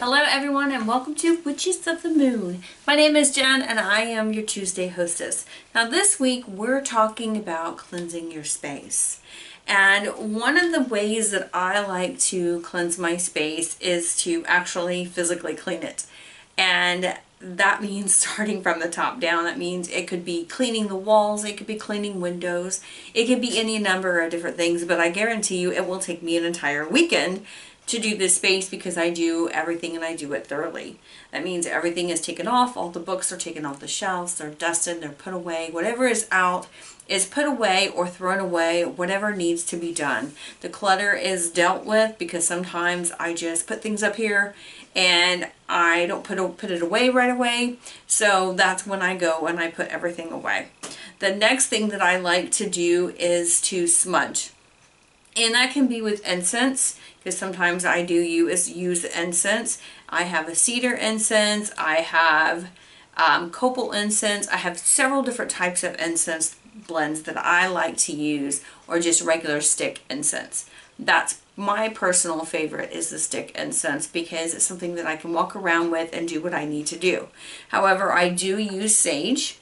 Hello everyone and welcome to Witches of the Moon. My name is Jen and I am your Tuesday hostess. Now this week we're talking about cleansing your space. And one of the ways that I like to cleanse my space is to actually physically clean it. And that means starting from the top down. That means it could be cleaning the walls, it could be cleaning windows, it could be any number of different things, but I guarantee you it will take me an entire weekend to do this space because I do everything and I do it thoroughly. That means everything is taken off, all the books are taken off the shelves, they're dusted, they're put away, whatever is out is put away or thrown away, whatever needs to be done. The clutter is dealt with because sometimes I just put things up here and I don't put it away right away. So that's when I go and I put everything away. The next thing that I like to do is to smudge. And that can be with incense, because sometimes I do use incense. I have a cedar incense, I have copal incense, I have several different types of incense blends that I like to use, or just regular stick incense. That's my personal favorite, is the stick incense, because it's something that I can walk around with and do what I need to do. However, I do use sage,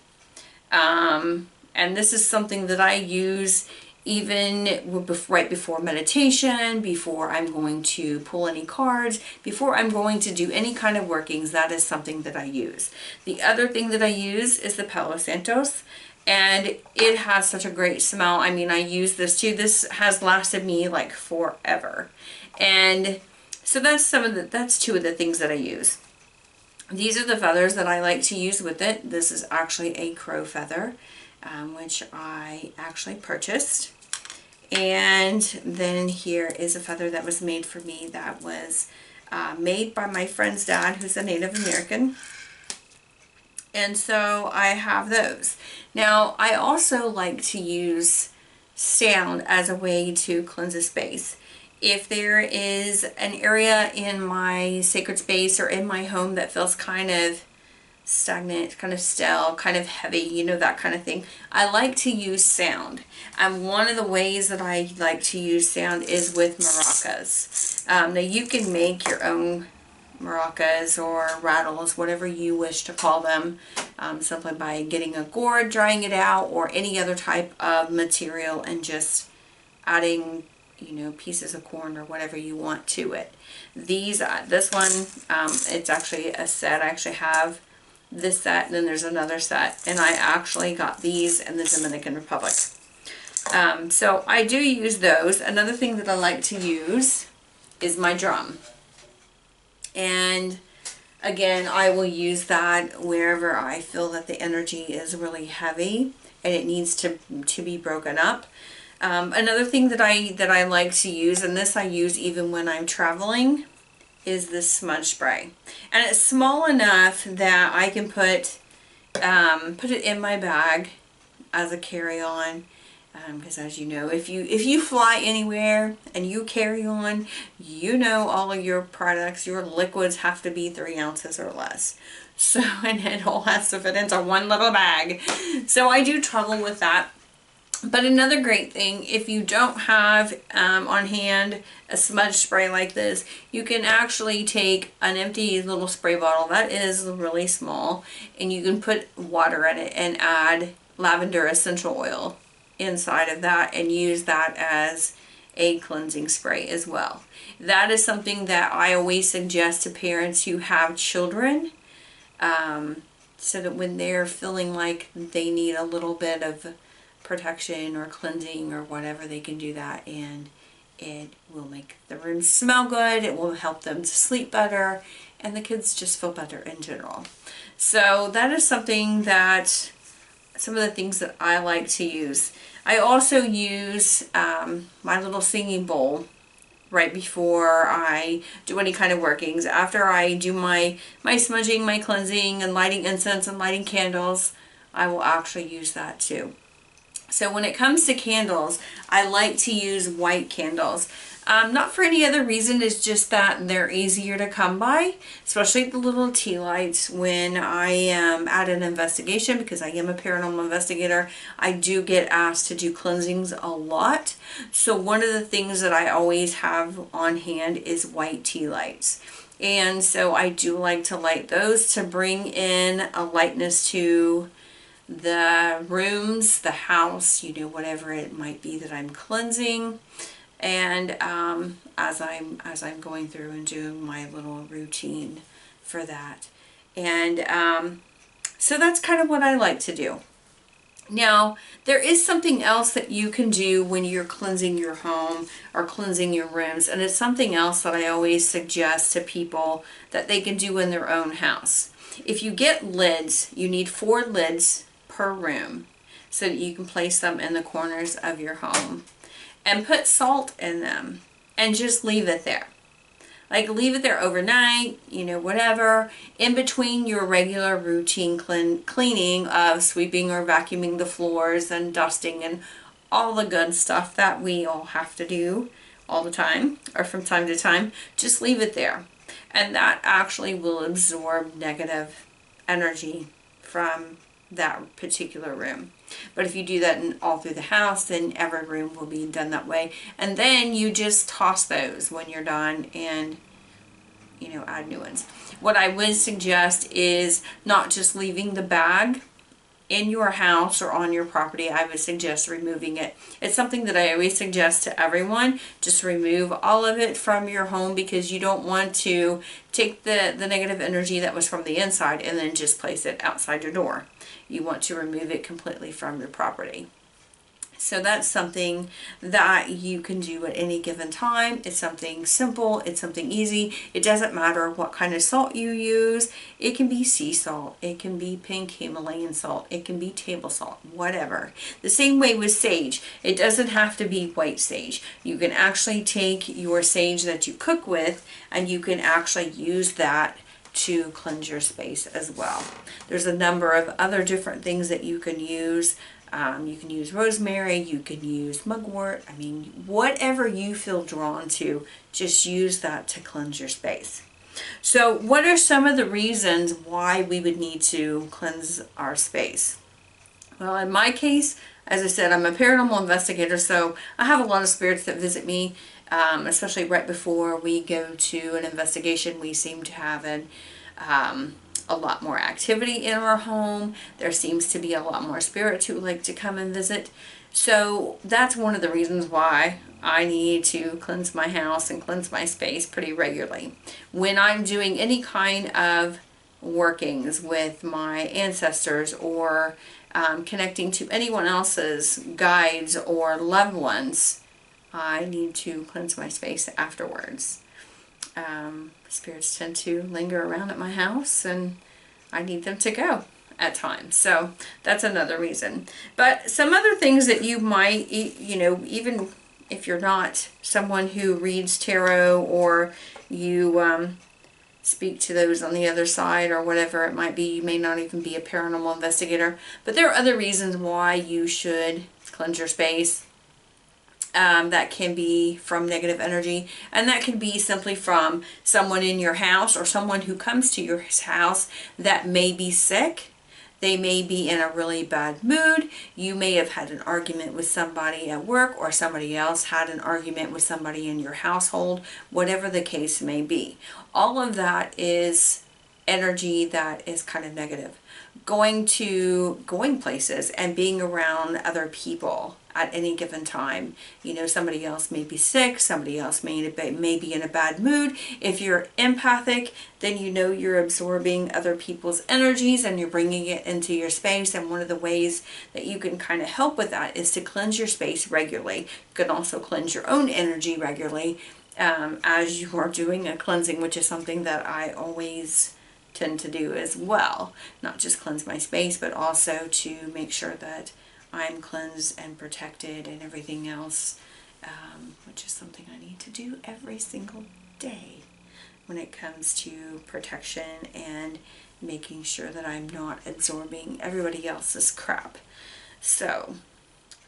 and this is something that I use even right before meditation, before I'm going to pull any cards, before I'm going to do any kind of workings. That is something that I use. The other thing that I use is the Palo Santos, and it has such a great smell. I mean, I use this too. This has lasted me like forever. And so that's two of the things that I use. These are the feathers that I like to use with it. This is actually a crow feather, which I actually purchased. And then here is a feather that was made for me, that was made by my friend's dad, who's a Native American. And so I have those. Now, I also like to use sound as a way to cleanse a space. If there is an area in my sacred space or in my home that feels kind of stagnant, kind of stale, kind of heavy, you know, that kind of thing, I like to use sound. And one of the ways that I like to use sound is with maracas. Now you can make your own maracas or rattles, whatever you wish to call them, simply by getting a gourd, drying it out, or any other type of material, and just adding, you know, pieces of corn or whatever you want to it. This one, it's actually a set. I actually have this set, and then there's another set, and I actually got these in the Dominican Republic. So I do use those. Another thing that I like to use is my drum. And again, I will use that wherever I feel that the energy is really heavy and it needs to be broken up. Another thing that I like to use, and this I use even when I'm traveling, is this smudge spray. And it's small enough that I can put it in my bag as a carry-on. Because as you know, if you fly anywhere and you carry on, you know all of your products, your liquids have to be 3 ounces or less. So, and it all has to fit into one little bag. So I do trouble with that. But another great thing, if you don't have on hand a smudge spray like this, you can actually take an empty little spray bottle that is really small, and you can put water in it and add lavender essential oil inside of that and use that as a cleansing spray as well. That is something that I always suggest to parents who have children, so that when they're feeling like they need a little bit of protection or cleansing or whatever, they can do that, and it will make the room smell good, it will help them to sleep better, and the kids just feel better in general. So that is something that, some of the things that I like to use. I also use my little singing bowl right before I do any kind of workings. After I do my smudging, my cleansing, and lighting incense and lighting candles, I will actually use that too. So when it comes to candles, I like to use white candles. Not for any other reason, it's just that they're easier to come by, especially the little tea lights. When I am at an investigation, because I am a paranormal investigator, I do get asked to do cleansings a lot. So one of the things that I always have on hand is white tea lights. And so I do like to light those to bring in a lightness to the rooms, the house, you know, whatever it might be that I'm cleansing. And as I'm going through and doing my little routine for that. And so that's kind of what I like to do. Now, there is something else that you can do when you're cleansing your home or cleansing your rooms, and it's something else that I always suggest to people that they can do in their own house. If you get lids, you need 4 lids per room so that you can place them in the corners of your home. And put salt in them and just leave it there. Like leave it there overnight, you know, whatever, in between your regular routine cleaning of sweeping or vacuuming the floors and dusting and all the good stuff that we all have to do all the time or from time to time. Just leave it there. And that actually will absorb negative energy from that particular room. But if you do that all through the house, then every room will be done that way. And then you just toss those when you're done and, you know, add new ones. What I would suggest is not just leaving the bag in your house or on your property. I would suggest removing it. It's something that I always suggest to everyone. Just remove all of it from your home, because you don't want to take the negative energy that was from the inside and then just place it outside your door. You want to remove it completely from your property. So that's something that you can do at any given time. It's something simple. It's something easy. It doesn't matter what kind of salt you use. It can be sea salt. It can be pink Himalayan salt. It can be table salt, whatever. The same way with sage. It doesn't have to be white sage. You can actually take your sage that you cook with and you can actually use that to cleanse your space as well. There's a number of other different things that you can use. You can use rosemary, you can use mugwort. I mean, whatever you feel drawn to, just use that to cleanse your space. So what are some of the reasons why we would need to cleanse our space? Well, in my case, as I said, I'm a paranormal investigator, so I have a lot of spirits that visit me, especially right before we go to an investigation. We seem to have a lot more activity in our home. There seems to be a lot more spirits who like to come and visit. So that's one of the reasons why I need to cleanse my house and cleanse my space pretty regularly. When I'm doing any kind of workings with my ancestors or connecting to anyone else's guides or loved ones, I need to cleanse my space afterwards. Spirits tend to linger around at my house and I need them to go at times. So that's another reason. But some other things that you might, you know, even if you're not someone who reads tarot or you speak to those on the other side or whatever it might be, you may not even be a paranormal investigator, but there are other reasons why you should cleanse your space. That can be from negative energy, and that can be simply from someone in your house or someone who comes to your house that may be sick. They may be in a really bad mood. You may have had an argument with somebody at work, or somebody else had an argument with somebody in your household, whatever the case may be. All of that is energy that is kind of negative. Going places and being around other people at any given time. You know, somebody else may be sick, somebody else may be in a bad mood. If you're empathic, then you know you're absorbing other people's energies and you're bringing it into your space. And one of the ways that you can kind of help with that is to cleanse your space regularly. You can also cleanse your own energy regularly as you are doing a cleansing, which is something that I always tend to do as well. Not just cleanse my space, but also to make sure that I'm cleansed and protected and everything else, which is something I need to do every single day when it comes to protection and making sure that I'm not absorbing everybody else's crap. So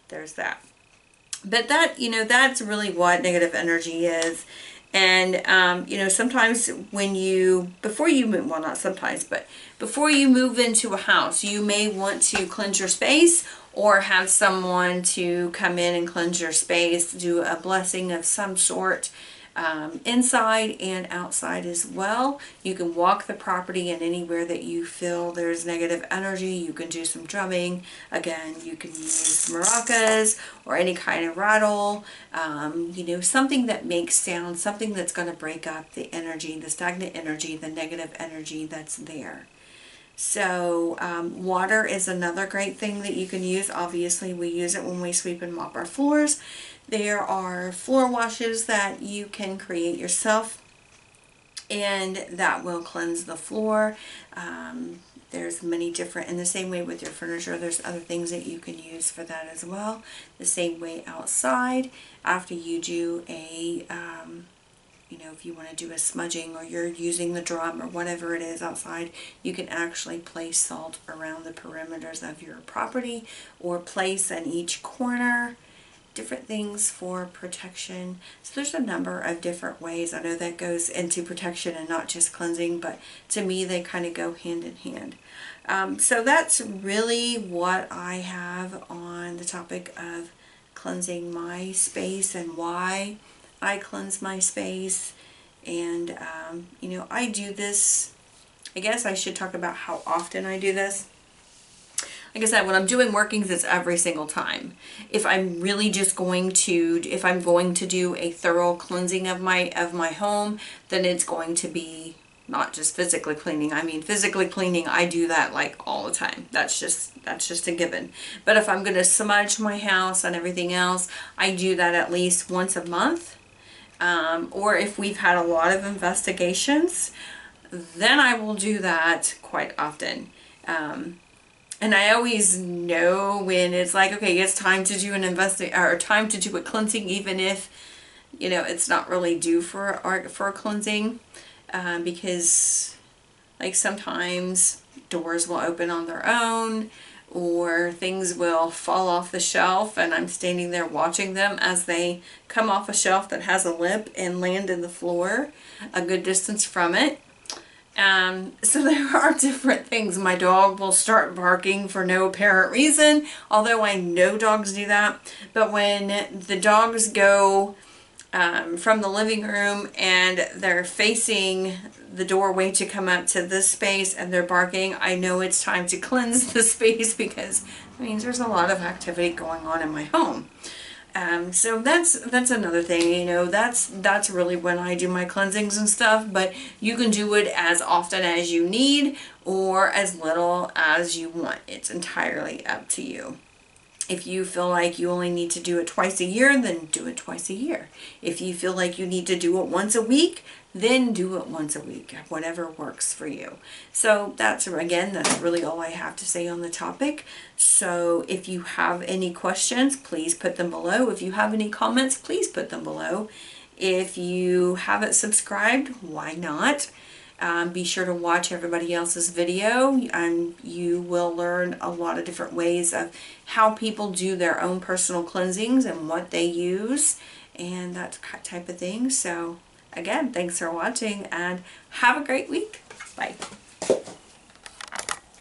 there's that. But that, that's really what negative energy is. And, sometimes when before you move, well, not sometimes, but before you move into a house, you may want to cleanse your space or have someone to come in and cleanse your space, do a blessing of some sort. Inside and outside as well. You can walk the property, and anywhere that you feel there's negative energy, you can do some drumming. Again, you can use maracas or any kind of rattle, something that makes sound, something that's going to break up the energy, the stagnant energy, the negative energy that's there. So water is another great thing that you can use. Obviously, we use it when we sweep and mop our floors. There are floor washes that you can create yourself, and that will cleanse the floor. There's many different, in the same way with your furniture, there's other things that you can use for that as well. The same way outside, after you do a if you want to do a smudging, or you're using the drum or whatever it is outside, you can actually place salt around the perimeters of your property, or place in each corner, different things for protection. So there's a number of different ways. I know that goes into protection and not just cleansing, but to me they kind of go hand in hand. So that's really what I have on the topic of cleansing my space and why I cleanse my space. And I do this, I guess I should talk about how often I do this. Like I said, when I'm doing workings, it's every single time. If I'm really just if I'm going to do a thorough cleansing of my home, then it's going to be not just physically cleaning. I mean, physically cleaning, I do that like all the time. That's just a given. But if I'm going to smudge my house and everything else, I do that at least once a month. Or if we've had a lot of investigations, then I will do that quite often. And I always know when it's like, okay, it's time to do an or time to do a cleansing, even if, it's not really due for a cleansing, because like sometimes doors will open on their own, or things will fall off the shelf, and I'm standing there watching them as they come off a shelf that has a lip and land in the floor a good distance from it. So there are different things. My dog will start barking for no apparent reason, although I know dogs do that. But when the dogs go from the living room and they're facing the doorway to come up to this space and they're barking, I know it's time to cleanse the space, because it means there's a lot of activity going on in my home. So that's another thing, that's really when I do my cleansings and stuff. But you can do it as often as you need or as little as you want. It's entirely up to you. If you feel like you only need to do it twice a year, then do it twice a year. If you feel like you need to do it once a week, then do it once a week, whatever works for you. So that's really all I have to say on the topic. So if you have any questions, please put them below. If you have any comments, please put them below. If you haven't subscribed, why not? Be sure to watch everybody else's video, and you will learn a lot of different ways of how people do their own personal cleansings and what they use and that type of thing. So again, thanks for watching and have a great week. Bye.